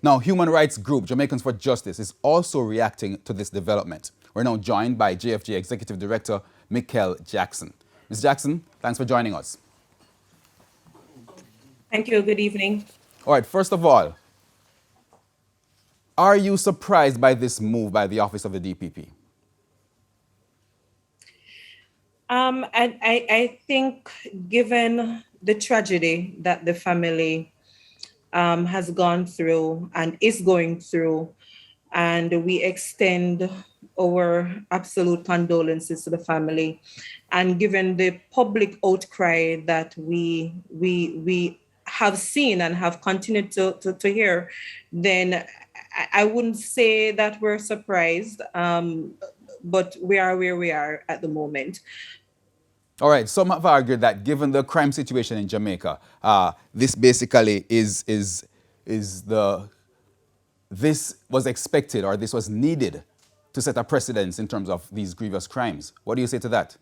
Now, human rights group Jamaicans for Justice is also reacting to this development. We're now joined by JFJ Executive Director Mickel Jackson. Ms. Jackson, thanks for joining us. Thank you. Good evening. All right, first of all, are you surprised by this move by the Office of the DPP? I think given the tragedy that the family has gone through and is going through, and we extend our absolute condolences to the family, and given the public outcry that we have seen and have continued to hear, then I wouldn't say that we're surprised, but we are where we are at the moment. All right, some have argued that given the crime situation in Jamaica, this basically this was expected, or this was needed to set a precedence in terms of these grievous crimes. What do you say to that?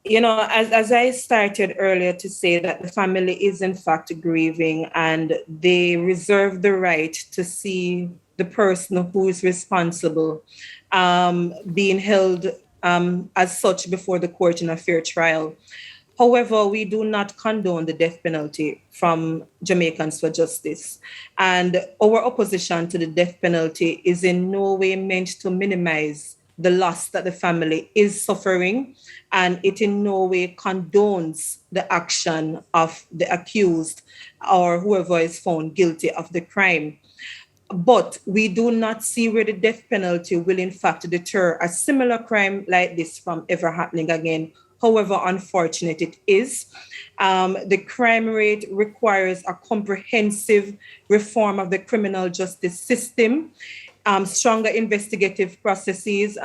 You know, as I started earlier to say, that the family is in fact grieving, and they reserve the right to see the person who is responsible being held as such before the court in a fair trial. However, we do not condone the death penalty from Jamaicans for Justice. And our opposition to the death penalty is in no way meant to minimize the loss that the family is suffering, and it in no way condones the action of the accused or whoever is found guilty of the crime. But we do not see where the death penalty will in fact deter a similar crime like this from ever happening again. However unfortunate it is, the crime rate requires a comprehensive reform of the criminal justice system, stronger investigative processes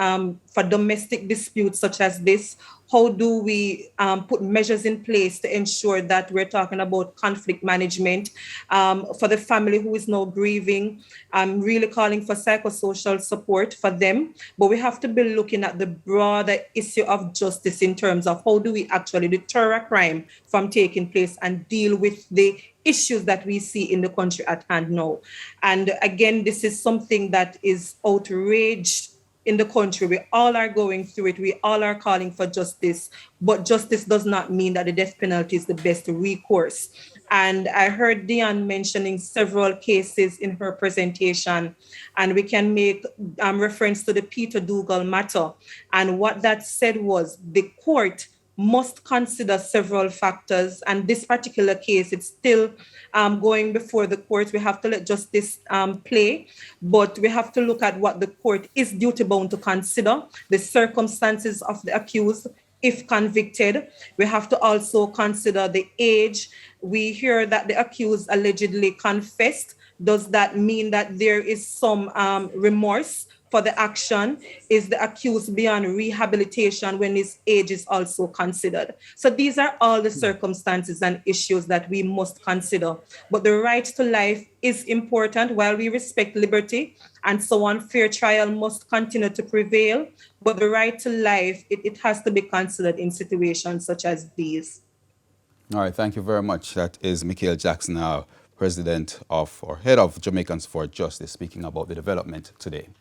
for domestic disputes such as this. How do we put measures in place to ensure that we're talking about conflict management for the family who is now grieving? I'm really calling for psychosocial support for them, but we have to be looking at the broader issue of justice in terms of how do we actually deter a crime from taking place and deal with the issues that we see in the country at hand now. And again, this is something that is outraged in the country. We all are going through it. We all are calling for justice, but justice does not mean that the death penalty is the best recourse. And I heard Diane mentioning several cases in her presentation, and we can make reference to the Peter Dougal matter. And what that said was the court must consider several factors. And this particular case, it's still going before the court. We have to let justice play, but we have to look at what the court is duty bound to consider, the circumstances of the accused. If convicted, we have to also consider the age. We hear that the accused allegedly confessed. Does that mean that there is some remorse for the action? Is the accused beyond rehabilitation when his age is also considered? So these are all the circumstances and issues that we must consider. But the right to life is important. While we respect liberty and so on, fair trial must continue to prevail. But the right to life, it has to be considered in situations such as these. All right, thank you very much. That is Mickel Jackson, President of, or Head of Jamaicans for Justice, speaking about the development today.